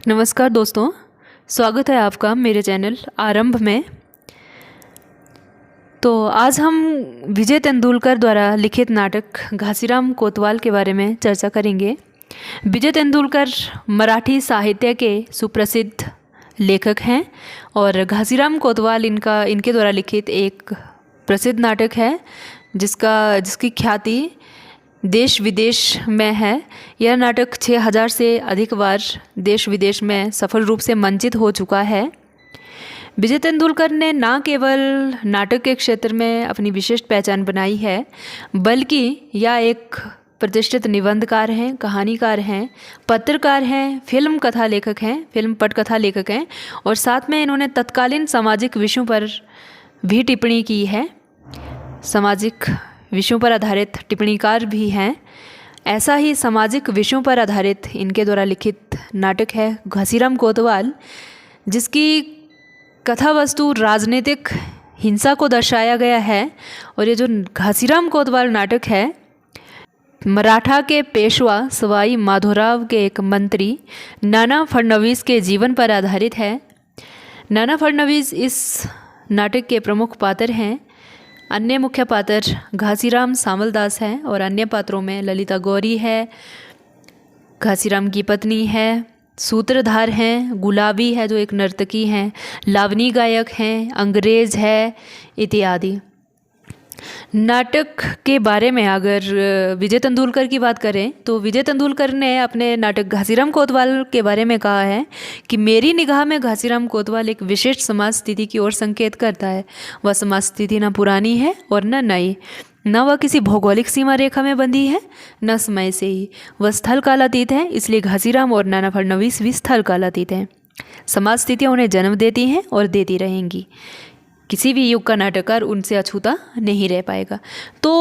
नमस्कार दोस्तों, स्वागत है आपका मेरे चैनल आरंभ में। तो आज हम विजय तेंदुलकर द्वारा लिखित नाटक घासीराम कोतवाल के बारे में चर्चा करेंगे। विजय तेंदुलकर मराठी साहित्य के सुप्रसिद्ध लेखक हैं और घासीराम कोतवाल इनके द्वारा लिखित एक प्रसिद्ध नाटक है जिसकी ख्याति देश विदेश में है। यह नाटक 6000 से अधिक बार देश विदेश में सफल रूप से मंचित हो चुका है। विजय तेंदुलकर ने न केवल नाटक के क्षेत्र में अपनी विशिष्ट पहचान बनाई है, बल्कि यह एक प्रतिष्ठित निबंधकार हैं, कहानीकार हैं, पत्रकार हैं, फिल्म कथा लेखक हैं, फिल्म पटकथा लेखक हैं और साथ में इन्होंने तत्कालीन सामाजिक विषयों पर भी टिप्पणी की है। सामाजिक विषयों पर आधारित टिप्पणीकार भी हैं। ऐसा ही सामाजिक विषयों पर आधारित इनके द्वारा लिखित नाटक है घासीराम कोतवाल, जिसकी कथा वस्तु राजनीतिक हिंसा को दर्शाया गया है। और ये जो घासीराम कोतवाल नाटक है, मराठा के पेशवा सवाई माधोराव के एक मंत्री नाना फडणवीस के जीवन पर आधारित है। नाना फडणवीस इस नाटक के प्रमुख पात्र हैं। अन्य मुख्य पात्र घासीराम सामलदास हैं और अन्य पात्रों में ललिता गौरी है, घासीराम की पत्नी है, सूत्रधार हैं, गुलाबी है जो एक नर्तकी हैं, लावनी गायक हैं, अंग्रेज है इत्यादि। नाटक के बारे में अगर विजय तेंदुलकर की बात करें तो विजय तेंदुलकर ने अपने नाटक घासीराम कोतवाल के बारे में कहा है कि मेरी निगाह में घासीराम कोतवाल एक विशिष्ट समाज स्थिति की ओर संकेत करता है। वह समाज स्थिति न पुरानी है और न नई, न वह किसी भौगोलिक सीमा रेखा में बंधी है, न समय से ही। वह स्थल कालातीत है, इसलिए घासीराम और नाना फडणवीस भी स्थल कालातीत हैं। समाज स्थितियाँ उन्हें जन्म देती हैं और देती रहेंगी। किसी भी युग का नाटककार उनसे अछूता नहीं रह पाएगा। तो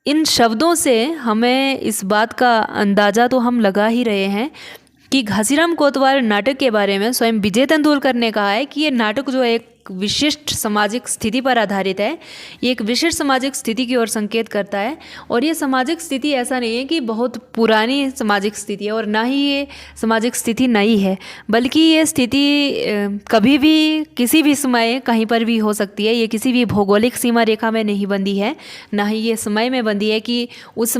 इन शब्दों से हमें इस बात का अंदाज़ा तो हम लगा ही रहे हैं कि घासीराम कोतवाल नाटक के बारे में स्वयं विजय तेंदुलकर ने कहा है कि ये नाटक जो है एक विशिष्ट सामाजिक स्थिति पर आधारित है। ये एक विशिष्ट सामाजिक स्थिति की ओर संकेत करता है। और ये सामाजिक स्थिति ऐसा नहीं है कि बहुत पुरानी सामाजिक स्थिति है और ना ही ये सामाजिक स्थिति नई है, बल्कि ये स्थिति कभी भी किसी भी समय कहीं पर भी हो सकती है। ये किसी भी भौगोलिक सीमा रेखा में नहीं बंधी है, ना ही ये समय में बंधी है कि उस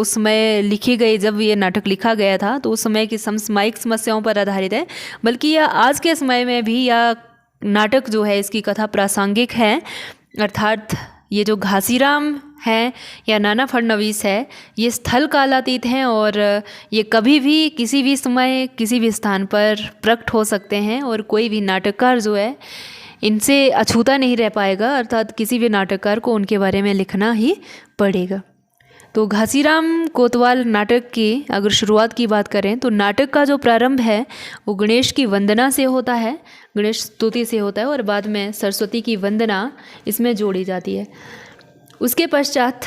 समय लिखी गई, जब ये नाटक लिखा गया था तो उस समय की समसामयिक समस्याओं पर आधारित है, बल्कि यह आज के समय में भी यह नाटक जो है इसकी कथा प्रासंगिक है। अर्थात ये जो घासीराम है या नाना फडणवीस है, ये स्थल कालातीत हैं और ये कभी भी किसी भी समय किसी भी स्थान पर प्रकट हो सकते हैं और कोई भी नाटककार जो है इनसे अछूता नहीं रह पाएगा। अर्थात किसी भी नाटककार को उनके बारे में लिखना ही पड़ेगा। तो घासीराम कोतवाल नाटक की अगर शुरुआत की बात करें तो नाटक का जो प्रारंभ है वो गणेश की वंदना से होता है, गणेश स्तुति से होता है और बाद में सरस्वती की वंदना इसमें जोड़ी जाती है। उसके पश्चात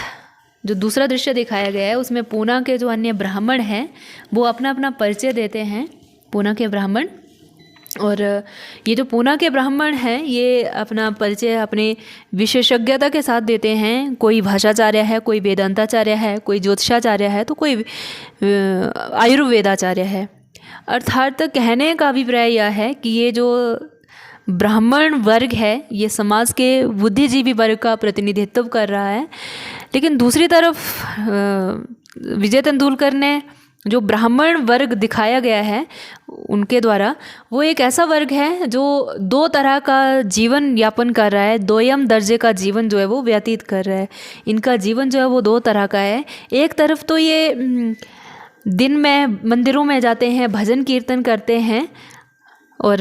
जो दूसरा दृश्य दिखाया गया है उसमें पूना के जो अन्य ब्राह्मण हैं वो अपना अपना परिचय देते हैं, पूना के ब्राह्मण। और ये जो पूना के ब्राह्मण हैं ये अपना परिचय अपने विशेषज्ञता के साथ देते हैं। कोई भाषाचार्य है, कोई वेदांताचार्य है, कोई ज्योतिषाचार्य है, तो कोई आयुर्वेदाचार्य है। अर्थात कहने का अभिप्राय यह है कि ये जो ब्राह्मण वर्ग है ये समाज के बुद्धिजीवी वर्ग का प्रतिनिधित्व कर रहा है। लेकिन दूसरी तरफ विजय तेंदुलकर ने जो ब्राह्मण वर्ग दिखाया गया है उनके द्वारा, वो एक ऐसा वर्ग है जो दो तरह का जीवन यापन कर रहा है, दोयम दर्जे का जीवन जो है वो व्यतीत कर रहा है। इनका जीवन जो है वो दो तरह का है। एक तरफ तो ये दिन में मंदिरों में जाते हैं, भजन कीर्तन करते हैं, और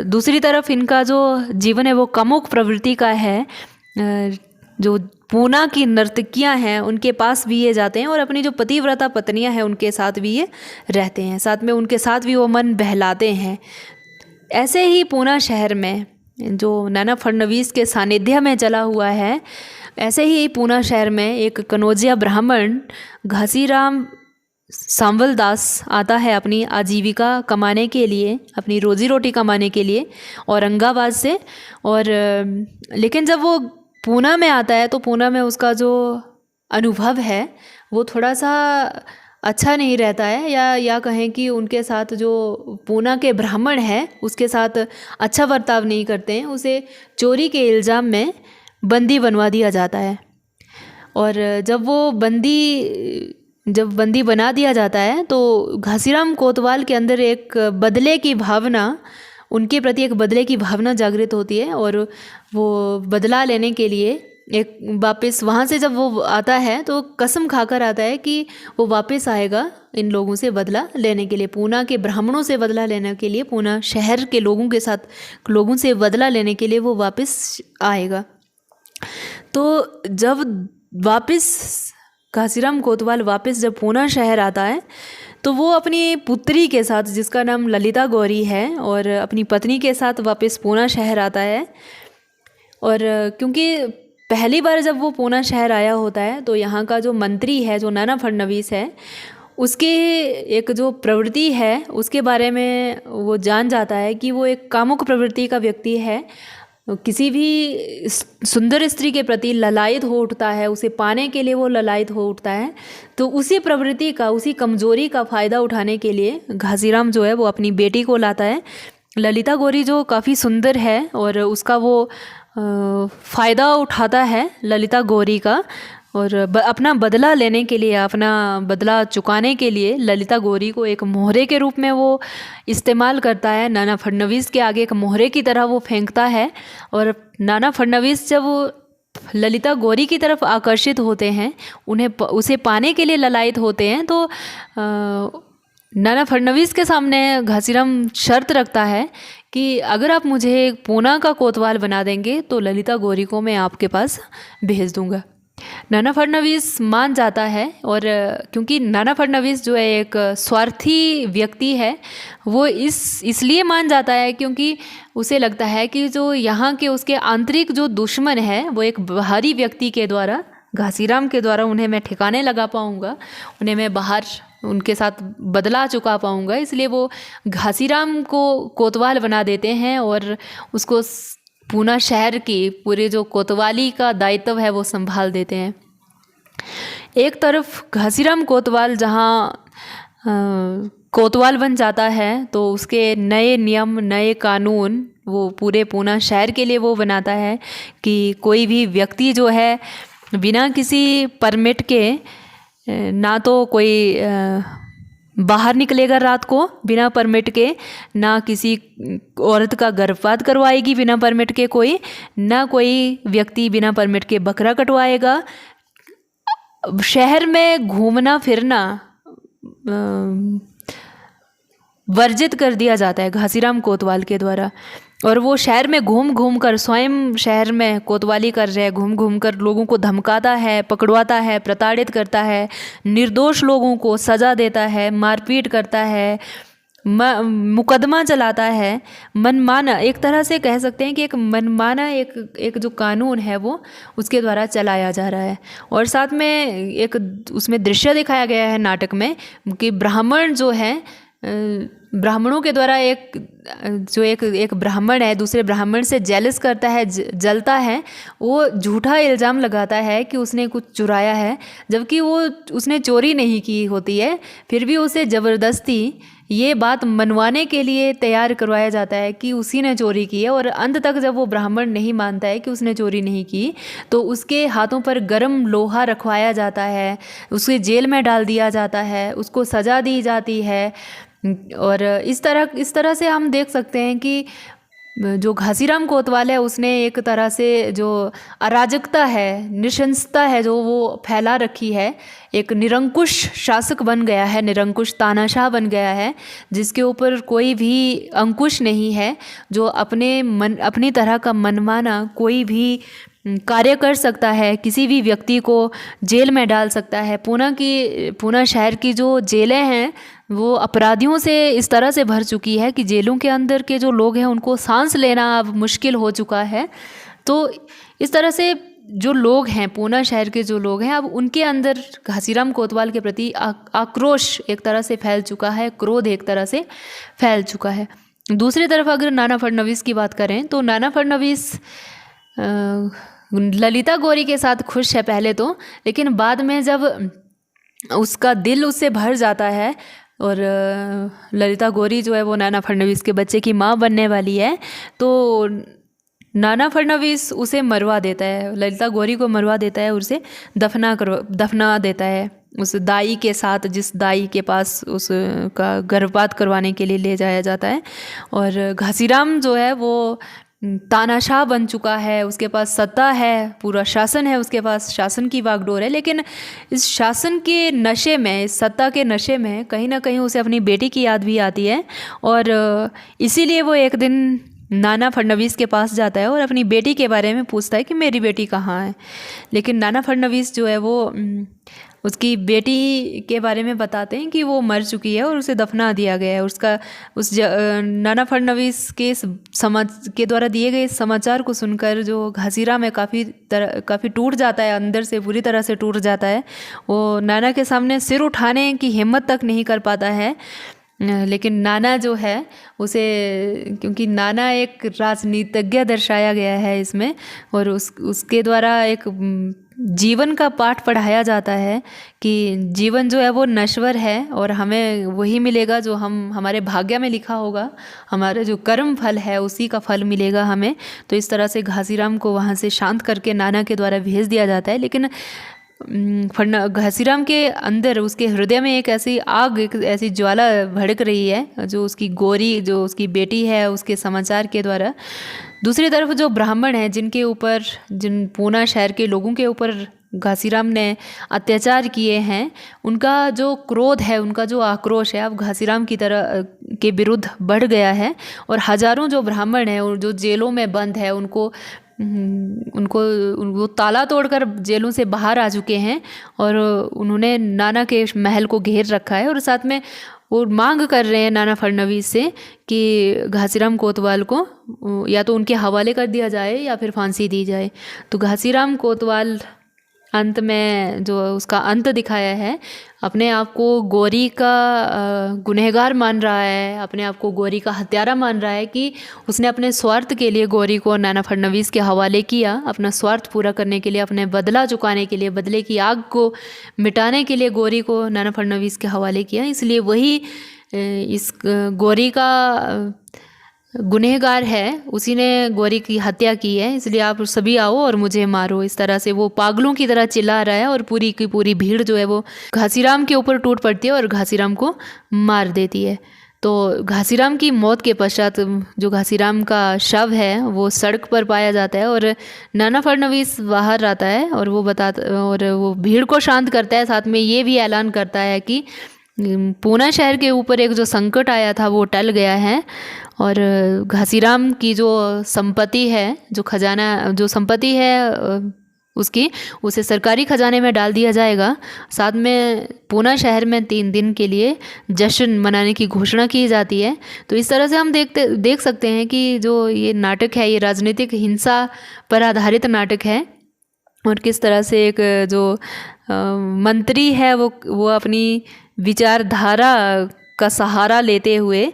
दूसरी तरफ इनका जो जीवन है वो कामुक प्रवृत्ति का है। जो पूना की नर्तकियां हैं उनके पास भी ये जाते हैं और अपनी जो पतिव्रता पत्नियां हैं उनके साथ भी ये रहते हैं, साथ में उनके साथ भी वो मन बहलाते हैं। ऐसे ही पूना शहर में जो नाना फडणवीस के सानिध्य में चला हुआ है, ऐसे ही पूना शहर में एक कनौजिया ब्राह्मण घासीराम सांवलदास आता है अपनी आजीविका कमाने के लिए, अपनी रोजी रोटी कमाने के लिए औरंगाबाद से। और लेकिन जब वो पूना में आता है तो पूना में उसका जो अनुभव है वो थोड़ा सा अच्छा नहीं रहता है, या कहें कि उनके साथ जो पूना के ब्राह्मण हैं उसके साथ अच्छा बर्ताव नहीं करते हैं, उसे चोरी के इल्ज़ाम में बंदी बनवा दिया जाता है। और जब बंदी बना दिया जाता है तो घासीराम कोतवाल के अंदर एक बदले की भावना, उनके प्रति एक बदले की भावना जागृत होती है, और वो बदला लेने के लिए एक वापस वहाँ से जब वो आता है तो कसम खाकर आता है कि वो वापस आएगा इन लोगों से बदला लेने के लिए, पूना के ब्राह्मणों से बदला लेने के लिए, पूना शहर के लोगों से बदला लेने के लिए वो वापस आएगा। तो जब वापस घासीराम कोतवाल जब पूना शहर आता है तो वो अपनी पुत्री के साथ, जिसका नाम ललिता गौरी है, और अपनी पत्नी के साथ वापस पूना शहर आता है। और क्योंकि पहली बार जब वो पूना शहर आया होता है तो यहाँ का जो मंत्री है, जो नाना फडणवीस है, उसके एक जो प्रवृत्ति है उसके बारे में वो जान जाता है कि वो एक कामुक प्रवृत्ति का व्यक्ति है, किसी भी सुंदर स्त्री के प्रति ललायत हो उठता है, उसे पाने के लिए वो ललायत हो उठता है। तो उसी प्रवृत्ति का, उसी कमजोरी का फ़ायदा उठाने के लिए घासीराम जो है वो अपनी बेटी को लाता है, ललिता गौरी, जो काफ़ी सुंदर है, और उसका वो फ़ायदा उठाता है ललिता गौरी का, और अपना बदला लेने के लिए, अपना बदला चुकाने के लिए ललिता गौरी को एक मोहरे के रूप में वो इस्तेमाल करता है। नाना फडणवीस के आगे एक मोहरे की तरह वो फेंकता है, और नाना फडणवीस जब वो ललिता गौरी की तरफ आकर्षित होते हैं, उसे पाने के लिए ललायत होते हैं, तो नाना फडणवीस के सामने घासीराम शर्त रखता है कि अगर आप मुझे पूना का कोतवाल बना देंगे तो ललिता गौरी को मैं आपके पास भेज दूंगा। नाना फडणवीस मान जाता है, और क्योंकि नाना फडणवीस जो है एक स्वार्थी व्यक्ति है, वो इसलिए मान जाता है क्योंकि उसे लगता है कि जो यहाँ के उसके आंतरिक जो दुश्मन है वो एक बाहरी व्यक्ति के द्वारा, घासीराम के द्वारा उन्हें मैं ठिकाने लगा पाऊँगा, उन्हें मैं बाहर उनके साथ बदला चुका पाऊँगा, इसलिए वो घासीराम को कोतवाल बना देते हैं और उसको पूना शहर की पूरे जो कोतवाली का दायित्व है वो संभाल देते हैं। एक तरफ घासीराम कोतवाल जहाँ कोतवाल बन जाता है तो उसके नए नियम, नए कानून वो पूरे पूना शहर के लिए वो बनाता है कि कोई भी व्यक्ति जो है बिना किसी परमिट के ना तो कोई बाहर निकलेगा रात को बिना परमिट के, ना किसी औरत का गर्भपात करवाएगी बिना परमिट के कोई, ना कोई व्यक्ति बिना परमिट के बकरा कटवाएगा। शहर में घूमना फिरना वर्जित कर दिया जाता है घासीराम कोतवाल के द्वारा, और वो शहर में घूम घूम कर, स्वयं शहर में कोतवाली कर रहे, घूम घूम कर लोगों को धमकाता है, पकड़वाता है, प्रताड़ित करता है, निर्दोष लोगों को सज़ा देता है, मारपीट करता है, मुकदमा चलाता है। मनमाना, एक तरह से कह सकते हैं कि एक मनमाना एक जो कानून है वो उसके द्वारा चलाया जा रहा है। और साथ में एक उसमें दृश्य दिखाया गया है नाटक में कि ब्राह्मण जो है, ब्राह्मणों के द्वारा एक ब्राह्मण है दूसरे ब्राह्मण से जेलस करता है, जलता है, वो झूठा इल्ज़ाम लगाता है कि उसने कुछ चुराया है, जबकि उसने चोरी नहीं की होती है, फिर भी उसे ज़बरदस्ती ये बात मनवाने के लिए तैयार करवाया जाता है कि उसी ने चोरी की है। और अंत तक जब वो ब्राह्मण नहीं मानता है कि उसने चोरी नहीं की तो उसके हाथों पर गर्म लोहा रखवाया जाता है, उसे जेल में डाल दिया जाता है, उसको सज़ा दी जाती है। और इस तरह से हम देख सकते हैं कि जो घासीराम कोतवाल है उसने एक तरह से जो अराजकता है, नृशंसता है जो वो फैला रखी है, एक निरंकुश शासक बन गया है, निरंकुश तानाशाह बन गया है, जिसके ऊपर कोई भी अंकुश नहीं है, जो अपनी तरह का मनमाना कोई भी कार्य कर सकता है, किसी भी व्यक्ति को जेल में डाल सकता है। पूना शहर की जो जेलें हैं वो अपराधियों से इस तरह से भर चुकी है कि जेलों के अंदर के जो लोग हैं उनको सांस लेना अब मुश्किल हो चुका है। तो इस तरह से जो लोग हैं, पूना शहर के जो लोग हैं, अब उनके अंदर घासीराम कोतवाल के प्रति आक्रोश एक तरह से फैल चुका है, क्रोध एक तरह से फैल चुका है। दूसरी तरफ अगर नाना फडणवीस की बात करें तो नाना फडणवीस ललिता गौरी के साथ खुश है पहले तो, लेकिन बाद में जब उसका दिल उससे भर जाता है। और ललिता गौरी जो है वो नाना फडणवीस के बच्चे की माँ बनने वाली है। तो नाना फडणवीस उसे मरवा देता है, ललिता गौरी को मरवा देता है और उसे दफना देता है उस दाई के साथ, जिस दाई के पास उसका गर्भपात करवाने के लिए ले जाया जाता है। और घासीराम जो है वो तानाशाह बन चुका है, उसके पास सत्ता है, पूरा शासन है उसके पास, शासन की वागडोर है। लेकिन इस शासन के नशे में, इस सत्ता के नशे में कहीं ना कहीं उसे अपनी बेटी की याद भी आती है। और इसीलिए वो एक दिन नाना फडणवीस के पास जाता है और अपनी बेटी के बारे में पूछता है कि मेरी बेटी कहाँ है। लेकिन नाना फडणवीस जो है वो उसकी बेटी के बारे में बताते हैं कि वो मर चुकी है और उसे दफना दिया गया है। नाना फडणवीस के द्वारा दिए गए समाचार को सुनकर जो घासीराम है काफ़ी टूट जाता है, अंदर से पूरी तरह से टूट जाता है। वो नाना के सामने सिर उठाने की हिम्मत तक नहीं कर पाता है। लेकिन नाना जो है उसे, क्योंकि नाना एक राजनीतिज्ञ दर्शाया गया है इसमें, और उसके द्वारा एक जीवन का पाठ पढ़ाया जाता है कि जीवन जो है वो नश्वर है और हमें वही मिलेगा जो हमारे भाग्य में लिखा होगा, हमारे जो कर्म फल है उसी का फल मिलेगा हमें। तो इस तरह से घासीराम को वहाँ से शांत करके नाना के द्वारा भेज दिया जाता है। लेकिन घासीराम के अंदर, उसके हृदय में एक ऐसी ज्वाला भड़क रही है, जो उसकी गौरी, जो उसकी बेटी है, उसके समाचार के द्वारा। दूसरी तरफ जो ब्राह्मण हैं, जिन पूना शहर के लोगों के ऊपर घासीराम ने अत्याचार किए हैं, उनका जो क्रोध है, उनका जो आक्रोश है, अब घासीराम की तरह के विरुद्ध बढ़ गया है। और हजारों जो ब्राह्मण हैं और जो जेलों में बंद है, उनको ताला तोड़कर जेलों से बाहर आ चुके हैं और उन्होंने नाना के महल को घेर रखा है। और साथ में वो मांग कर रहे हैं नाना फडणवीस से कि घासीराम कोतवाल को या तो उनके हवाले कर दिया जाए या फिर फांसी दी जाए। तो घासीराम कोतवाल अंत में जो उसका अंत दिखाया है, अपने आप को गौरी का गुनहगार मान रहा है, अपने आप को गौरी का हत्यारा मान रहा है कि उसने अपने स्वार्थ के लिए गौरी को नाना फडणवीस के हवाले किया, अपना स्वार्थ पूरा करने के लिए, अपने बदला चुकाने के लिए, बदले की आग को मिटाने के लिए गौरी को नाना फडणवीस के हवाले किया। इसलिए वही इस गौरी का गुनहगार है, उसी ने गौरी की हत्या की है, इसलिए आप सभी आओ और मुझे मारो। इस तरह से वो पागलों की तरह चिल्ला रहा है और पूरी की पूरी भीड़ जो है वो घासीराम के ऊपर टूट पड़ती है और घासीराम को मार देती है। तो घासीराम की मौत के पश्चात जो घासीराम का शव है वो सड़क पर पाया जाता है और नाना फडणवीस बाहर आता है और वो भीड़ को शांत करता है। साथ में ये भी ऐलान करता है कि पूना शहर के ऊपर एक जो संकट आया था वो टल गया है और घासीराम की जो संपत्ति है, जो संपत्ति है उसे सरकारी खजाने में डाल दिया जाएगा। साथ में पूना शहर में 3 दिन के लिए जश्न मनाने की घोषणा की जाती है। तो इस तरह से हम देख सकते हैं कि जो ये नाटक है, ये राजनीतिक हिंसा पर आधारित नाटक है और किस तरह से एक जो मंत्री है वो अपनी विचारधारा का सहारा लेते हुए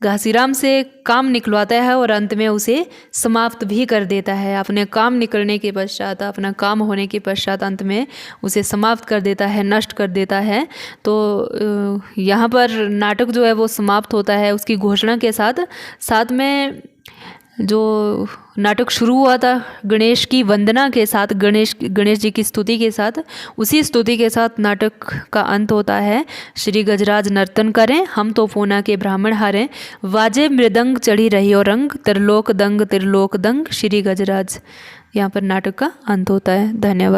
घासीराम से काम निकलवाता है और अंत में उसे समाप्त भी कर देता है। अपने काम निकलने के पश्चात, अपना काम होने के पश्चात अंत में उसे समाप्त कर देता है, नष्ट कर देता है। तो यहाँ पर नाटक जो है वो समाप्त होता है उसकी घोषणा के साथ में जो नाटक शुरू हुआ था गणेश की वंदना के साथ, गणेश जी की स्तुति के साथ, उसी स्तुति के साथ नाटक का अंत होता है। श्री गजराज नर्तन करें, हम तो पूना के ब्राह्मण हारें, वाजे मृदंग चढ़ी रही और रंग, त्रिलोक दंग श्री गजराज। यहाँ पर नाटक का अंत होता है। धन्यवाद।